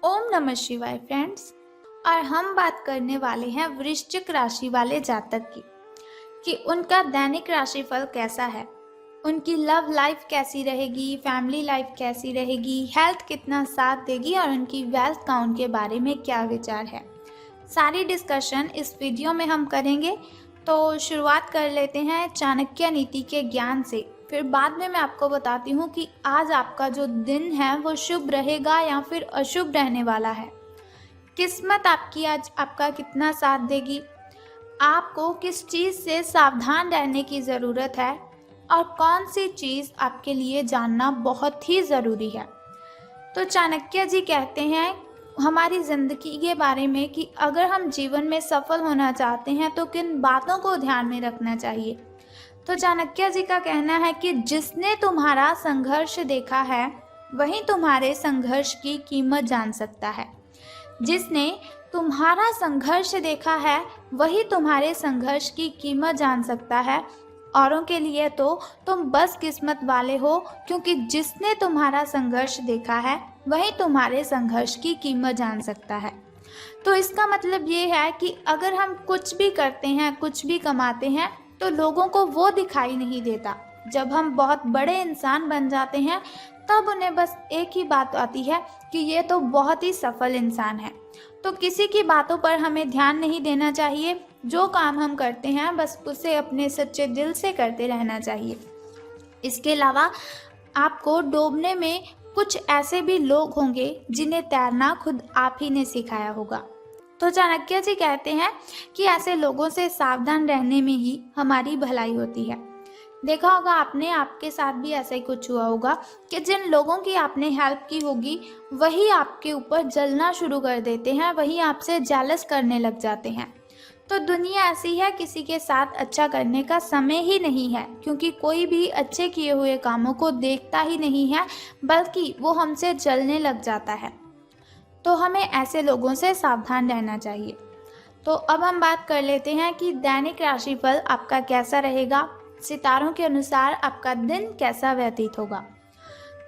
ओम नमः शिवाय फ्रेंड्स। और हम बात करने वाले हैं वृश्चिक राशि वाले जातक की कि उनका दैनिक राशिफल कैसा है, उनकी लव लाइफ कैसी रहेगी, फैमिली लाइफ कैसी रहेगी, हेल्थ कितना साथ देगी और उनकी वेल्थ काउंट के बारे में क्या विचार है। सारी डिस्कशन इस वीडियो में हम करेंगे। तो शुरुआत कर लेते हैं चाणक्य नीति के ज्ञान से। फिर बाद में मैं आपको बताती हूँ कि आज आपका जो दिन है वो शुभ रहेगा या फिर अशुभ रहने वाला है। किस्मत आपकी आज आपका कितना साथ देगी, आपको किस चीज़ से सावधान रहने की ज़रूरत है और कौन सी चीज़ आपके लिए जानना बहुत ही ज़रूरी है। तो चाणक्य जी कहते हैं हमारी ज़िंदगी के बारे में कि अगर हम जीवन में सफल होना चाहते हैं तो किन बातों को ध्यान में रखना चाहिए। तो चाणक्य जी का कहना है कि जिसने तुम्हारा संघर्ष देखा है वही तुम्हारे संघर्ष की कीमत जान सकता है। जिसने तुम्हारा संघर्ष देखा है वही तुम्हारे संघर्ष की कीमत जान सकता है। औरों के लिए तो तुम बस किस्मत वाले हो, क्योंकि जिसने तुम्हारा संघर्ष देखा है वही तुम्हारे संघर्ष की कीमत जान सकता है। तो इसका मतलब ये है कि अगर हम कुछ भी करते हैं, कुछ भी कमाते हैं, तो लोगों को वो दिखाई नहीं देता। जब हम बहुत बड़े इंसान बन जाते हैं तब उन्हें बस एक ही बात आती है कि ये तो बहुत ही सफल इंसान है। तो किसी की बातों पर हमें ध्यान नहीं देना चाहिए। जो काम हम करते हैं बस उसे अपने सच्चे दिल से करते रहना चाहिए। इसके अलावा आपको डूबने में कुछ ऐसे भी लोग होंगे जिन्हें तैरना खुद आप ही ने सिखाया होगा। तो चाणक्य जी कहते हैं कि ऐसे लोगों से सावधान रहने में ही हमारी भलाई होती है। देखा होगा आपने, आपके साथ भी ऐसा ही कुछ हुआ होगा कि जिन लोगों की आपने हेल्प की होगी वही आपके ऊपर जलना शुरू कर देते हैं, वही आपसे जेलस करने लग जाते हैं। तो दुनिया ऐसी है, किसी के साथ अच्छा करने का समय ही नहीं है, क्योंकि कोई भी अच्छे किए हुए कामों को देखता ही नहीं है, बल्कि वो हमसे जलने लग जाता है। तो हमें ऐसे लोगों से सावधान रहना चाहिए। तो अब हम बात कर लेते हैं कि दैनिक राशिफल आपका कैसा रहेगा, सितारों के अनुसार आपका दिन कैसा व्यतीत होगा।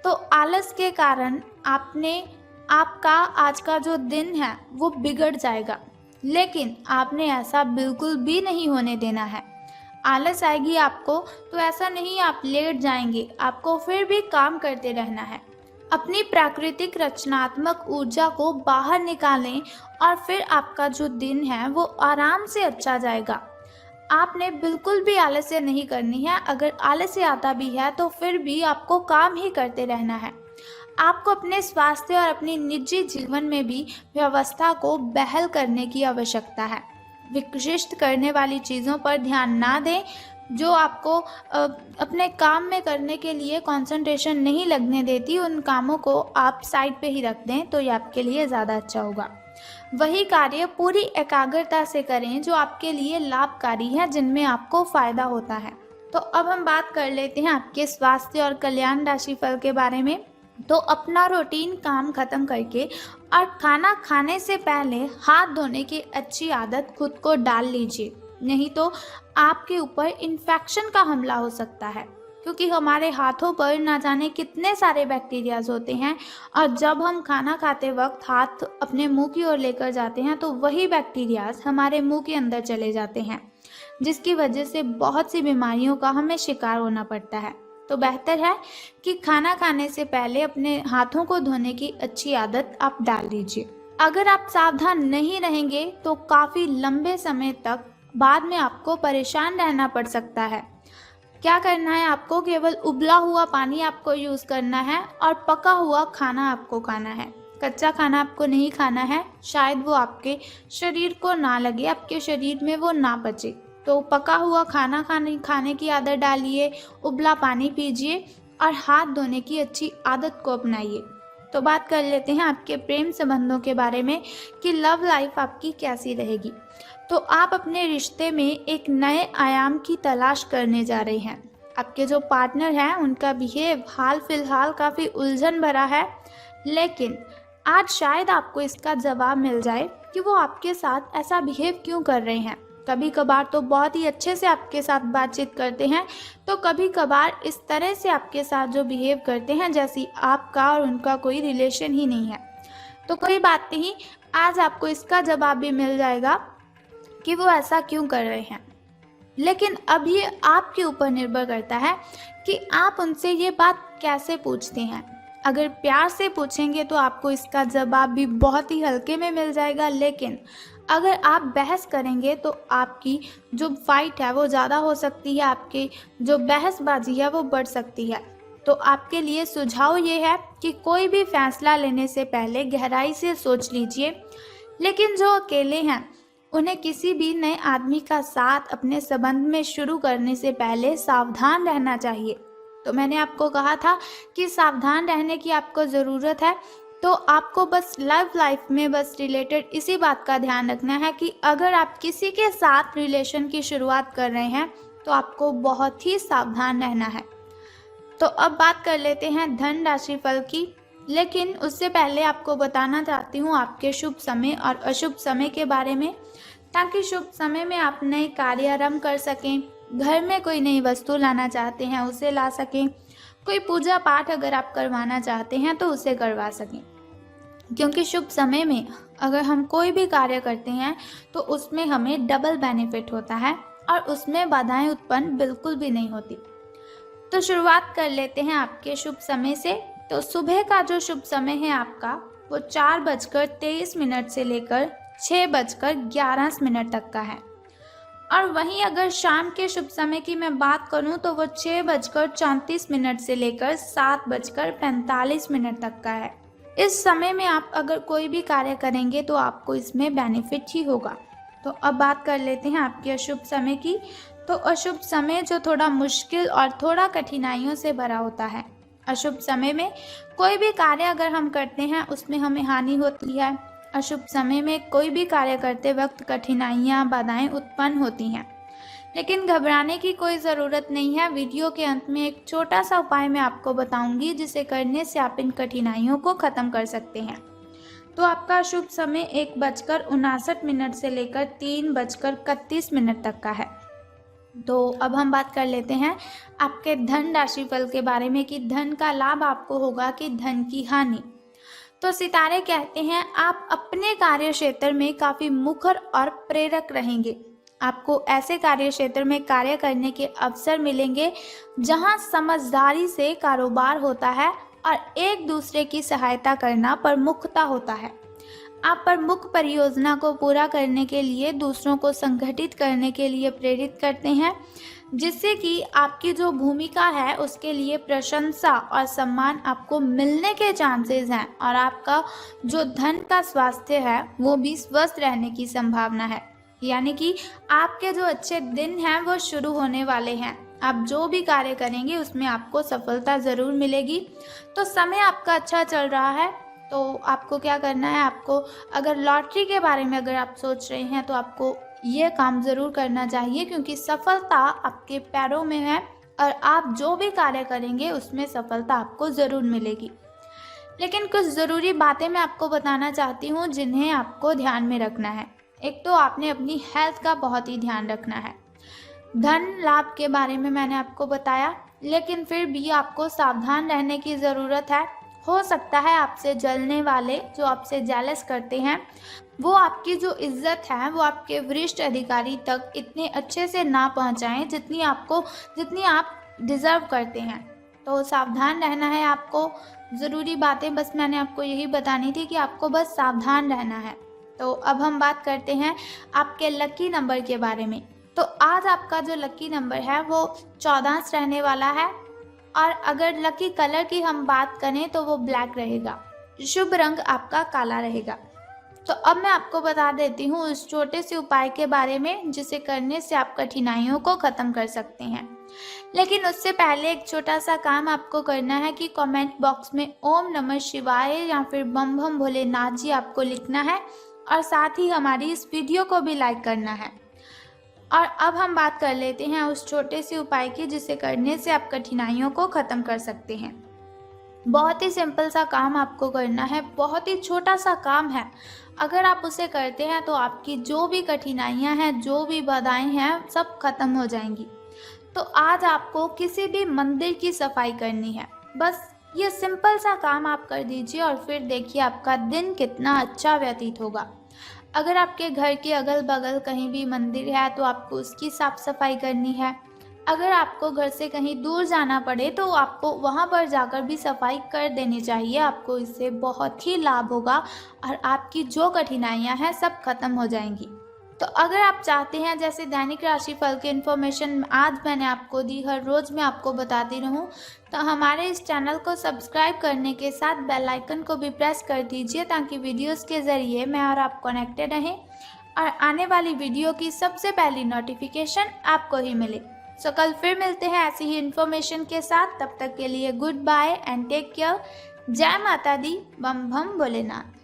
तो आलस के कारण आपका आज का जो दिन है वो बिगड़ जाएगा, लेकिन आपने ऐसा बिल्कुल भी नहीं होने देना है। आलस आएगी आपको तो ऐसा नहीं आप लेट जाएंगे, आपको फिर भी काम करते रहना है। अपनी प्राकृतिक रचनात्मक ऊर्जा को बाहर निकालें और फिर आपका जो दिन है वो आराम से अच्छा जाएगा। आपने बिल्कुल भी आलस्य नहीं करनी है। अगर आलस्य आता भी है तो फिर भी आपको काम ही करते रहना है। आपको अपने स्वास्थ्य और अपनी निजी जीवन में भी व्यवस्था को बहाल करने की आवश्यकता है। विशिष्ट करने वाली चीज़ों पर ध्यान ना दें। जो आपको अपने काम में करने के लिए कंसंट्रेशन नहीं लगने देती, उन कामों को आप साइड पे ही रख दें तो ये आपके लिए ज़्यादा अच्छा होगा। वही कार्य पूरी एकाग्रता से करें जो आपके लिए लाभकारी है, जिनमें आपको फ़ायदा होता है। तो अब हम बात कर लेते हैं आपके स्वास्थ्य और कल्याण राशिफल के बारे में। तो अपना रूटीन काम खत्म करके और खाना खाने से पहले हाथ धोने की अच्छी आदत खुद को डाल लीजिए, नहीं तो आपके ऊपर इन्फेक्शन का हमला हो सकता है, क्योंकि हमारे हाथों पर ना जाने कितने सारे बैक्टीरियाज होते हैं। और जब हम खाना खाते वक्त हाथ अपने मुंह की ओर लेकर जाते हैं तो वही बैक्टीरियाज हमारे मुंह के अंदर चले जाते हैं, जिसकी वजह से बहुत सी बीमारियों का हमें शिकार होना पड़ता है। तो बेहतर है कि खाना खाने से पहले अपने हाथों को धोने की अच्छी आदत आप डाल लीजिए। अगर आप सावधान नहीं रहेंगे तो काफ़ी लंबे समय तक बाद में आपको परेशान रहना पड़ सकता है। क्या करना है आपको, केवल उबला हुआ पानी आपको यूज़ करना है और पका हुआ खाना आपको खाना है। कच्चा खाना आपको नहीं खाना है, शायद वो आपके शरीर को ना लगे, आपके शरीर में वो ना पचे। तो पका हुआ खाना खाने की आदत डालिए, उबला पानी पीजिए और हाथ धोने की अच्छी आदत को अपनाइए। तो बात कर लेते हैं आपके प्रेम संबंधों के बारे में कि लव लाइफ आपकी कैसी रहेगी। तो आप अपने रिश्ते में एक नए आयाम की तलाश करने जा रहे हैं। आपके जो पार्टनर हैं उनका बिहेव हाल फिलहाल काफ़ी उलझन भरा है, लेकिन आज शायद आपको इसका जवाब मिल जाए कि वो आपके साथ ऐसा बिहेव क्यों कर रहे हैं। कभी कभार तो बहुत ही अच्छे से आपके साथ बातचीत करते हैं, तो कभी कभार इस तरह से आपके साथ जो बिहेव करते हैं जैसी आपका और उनका कोई रिलेशन ही नहीं है। तो कोई बात नहीं, आज आपको इसका जवाब भी मिल जाएगा कि वो ऐसा क्यों कर रहे हैं। लेकिन अब ये आपके ऊपर निर्भर करता है कि आप उनसे ये बात कैसे पूछते हैं। अगर प्यार से पूछेंगे तो आपको इसका जवाब भी बहुत ही हल्के में मिल जाएगा, लेकिन अगर आप बहस करेंगे तो आपकी जो फाइट है वो ज़्यादा हो सकती है, आपकी जो बहसबाजी है वो बढ़ सकती है। तो आपके लिए सुझाव ये है कि कोई भी फैसला लेने से पहले गहराई से सोच लीजिए। लेकिन जो अकेले हैं उन्हें किसी भी नए आदमी का साथ अपने संबंध में शुरू करने से पहले सावधान रहना चाहिए। तो मैंने आपको कहा था कि सावधान रहने की आपको ज़रूरत है। तो आपको बस लव लाइफ में बस रिलेटेड इसी बात का ध्यान रखना है कि अगर आप किसी के साथ रिलेशन की शुरुआत कर रहे हैं तो आपको बहुत ही सावधान रहना है। तो अब बात कर लेते हैं धन राशि फल की। लेकिन उससे पहले आपको बताना चाहती हूँ आपके शुभ समय और अशुभ समय के बारे में, ताकि शुभ समय में आप नए कार्य आरंभ कर सकें, घर में कोई नई वस्तु लाना चाहते हैं उसे ला सकें, कोई पूजा पाठ अगर आप करवाना चाहते हैं तो उसे करवा सकें। क्योंकि शुभ समय में अगर हम कोई भी कार्य करते हैं तो उसमें हमें डबल बेनिफिट होता है और उसमें बाधाएं उत्पन्न बिल्कुल भी नहीं होती। तो शुरुआत कर लेते हैं आपके शुभ समय से। तो सुबह का जो शुभ समय है आपका वो 4:23 से लेकर 6:11 तक का है। और वहीं अगर शाम के शुभ समय की मैं बात करूं तो वो 6:34 से लेकर 7:45 तक का है। इस समय में आप अगर कोई भी कार्य करेंगे तो आपको इसमें बेनिफिट ही होगा। तो अब बात कर लेते हैं आपके अशुभ समय की। तो अशुभ समय जो थोड़ा मुश्किल और थोड़ा कठिनाइयों से भरा होता है। अशुभ समय में कोई भी कार्य अगर हम करते हैं उसमें हमें हानि होती है। अशुभ समय में कोई भी कार्य करते वक्त कठिनाइयाँ बाधाएं उत्पन्न होती हैं। लेकिन घबराने की कोई ज़रूरत नहीं है। वीडियो के अंत में एक छोटा सा उपाय मैं आपको बताऊंगी जिसे करने से आप इन कठिनाइयों को ख़त्म कर सकते हैं। तो आपका शुभ समय 1:59 से लेकर 3:31 तक का है। तो अब हम बात कर लेते हैं आपके धन राशि फल के बारे में कि धन का लाभ आपको होगा कि धन की हानि। तो सितारे कहते हैं आप अपने कार्य क्षेत्र में काफ़ी मुखर और प्रेरक रहेंगे। आपको ऐसे कार्य क्षेत्र में कार्य करने के अवसर मिलेंगे जहां समझदारी से कारोबार होता है और एक दूसरे की सहायता करना प्रमुखता होता है। आप प्रमुख परियोजना को पूरा करने के लिए दूसरों को संगठित करने के लिए प्रेरित करते हैं, जिससे कि आपकी जो भूमिका है उसके लिए प्रशंसा और सम्मान आपको मिलने के चांसेस हैं। और आपका जो धन का स्वास्थ्य है वो भी स्वस्थ रहने की संभावना है। यानी कि आपके जो अच्छे दिन हैं वो शुरू होने वाले हैं। आप जो भी कार्य करेंगे उसमें आपको सफलता ज़रूर मिलेगी। तो समय आपका अच्छा चल रहा है। तो आपको क्या करना है, आपको अगर लॉटरी के बारे में अगर आप सोच रहे हैं तो आपको ये काम ज़रूर करना चाहिए, क्योंकि सफलता आपके पैरों में है और आप जो भी कार्य करेंगे उसमें सफलता आपको ज़रूर मिलेगी। लेकिन कुछ ज़रूरी बातें मैं आपको बताना चाहती हूँ जिन्हें आपको ध्यान में रखना है। एक तो आपने अपनी हेल्थ का बहुत ही ध्यान रखना है। धन लाभ के बारे में मैंने आपको बताया, लेकिन फिर भी आपको सावधान रहने की ज़रूरत है। हो सकता है आपसे जलने वाले, जो आपसे जेलस करते हैं, वो आपकी जो इज्जत है वो आपके वरिष्ठ अधिकारी तक इतने अच्छे से ना पहुंचाएं जितनी आप डिज़र्व करते हैं। तो सावधान रहना है आपको। ज़रूरी बातें बस मैंने आपको यही बतानी थी कि आपको बस सावधान रहना है। तो अब हम बात करते हैं आपके लकी नंबर के बारे में। तो आज आपका जो लकी नंबर है वो 14 रहने वाला है। और अगर लकी कलर की हम बात करें तो वो ब्लैक रहेगा। शुभ रंग आपका काला रहेगा। तो अब मैं आपको बता देती हूँ उस छोटे से उपाय के बारे में जिसे करने से आप कठिनाइयों को ख़त्म कर सकते हैं। लेकिन उससे पहले एक छोटा सा काम आपको करना है कि कमेंट बॉक्स में ओम नमः शिवाय या फिर बम बम भोलेनाथ जी आपको लिखना है और साथ ही हमारी इस वीडियो को भी लाइक करना है। और अब हम बात कर लेते हैं उस छोटे से उपाय की जिसे करने से आप कठिनाइयों को ख़त्म कर सकते हैं। बहुत ही सिंपल सा काम आपको करना है, बहुत ही छोटा सा काम है। अगर आप उसे करते हैं तो आपकी जो भी कठिनाइयां हैं, जो भी बाधाएं हैं, सब खत्म हो जाएंगी। तो आज आपको किसी भी मंदिर की सफाई करनी है। बस ये सिंपल सा काम आप कर दीजिए और फिर देखिए आपका दिन कितना अच्छा व्यतीत होगा। अगर आपके घर के अगल-बगल कहीं भी मंदिर है तो आपको उसकी साफ-सफाई करनी है। अगर आपको घर से कहीं दूर जाना पड़े तो आपको वहाँ पर जाकर भी सफाई कर देनी चाहिए। आपको इससे बहुत ही लाभ होगा और आपकी जो कठिनाइयाँ हैं सब खत्म हो जाएँगी। तो अगर आप चाहते हैं जैसे दैनिक राशिफल की इन्फॉर्मेशन आज मैंने आपको दी, हर रोज़ मैं आपको बताती रहूँ, तो हमारे इस चैनल को सब्सक्राइब करने के साथ बेल आइकन को भी प्रेस कर दीजिए ताकि वीडियोस के ज़रिए मैं और आप कनेक्टेड रहें और आने वाली वीडियो की सबसे पहली नोटिफिकेशन आपको ही मिले। सो कल फिर मिलते हैं ऐसी ही इन्फॉर्मेशन के साथ। तब तक के लिए goodbye and take care. जय माता दी, बम बम भोलेनाथ।